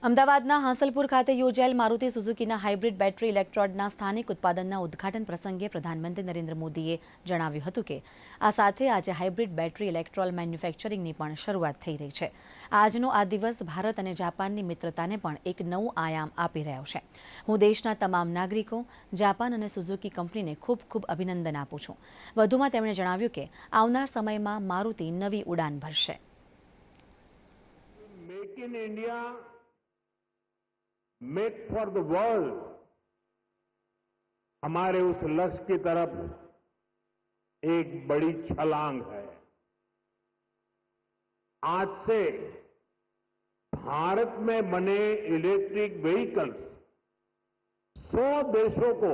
અમદાવાદના હાંસલપુર ખાતે યોજાયેલ મારુતિ સુઝુકીના હાઇબ્રિડ બેટરી ઇલેક્ટ્રોડના સ્થાનિક ઉત્પાદનના ઉદ્ઘાટન પ્રસંગે પ્રધાનમંત્રી નરેન્દ્ર મોદીએ જણાવ્યું હતું કે આ સાથે આજે હાઇબ્રિડ બેટરી ઇલેક્ટ્રોડ મેન્યુફેક્ચરિંગની પણ શરૂઆત થઈ રહી છે. આજનો આ દિવસ ભારત અને જાપાનની મિત્રતાને પણ એક નવું આયામ આપી રહ્યો છે. હું દેશના તમામ નાગરિકો, જાપાન અને સુઝુકી કંપનીને ખૂબ ખૂબ અભિનંદન આપું છું. વધુમાં તેમણે જણાવ્યું કે આવનાર સમયમાં મારુતિ નવી ઉડાન ભરશે. Make in India, make for the world, हमारे उस लक्ष्य की तरफ एक बड़ी छलांग है. आज से भारत में बने इलेक्ट्रिक व्हीकल्स 100 देशों को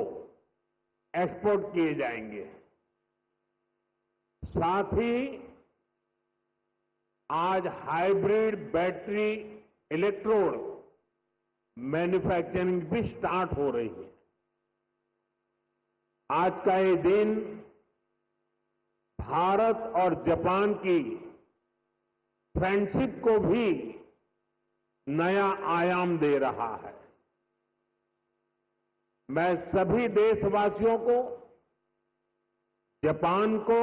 एक्सपोर्ट किए जाएंगे. साथ ही आज हाइब्रिड बैटरी इलेक्ट्रोड मैन्युफैक्चरिंग भी स्टार्ट हो रही है. आज का ये दिन भारत और जापान की फ्रेंडशिप को भी नया आयाम दे रहा है. मैं सभी देशवासियों को, जापान को,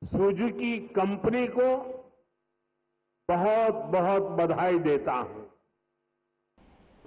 सुजुकी कंपनी को बहुत बहुत बधाई देता हूं.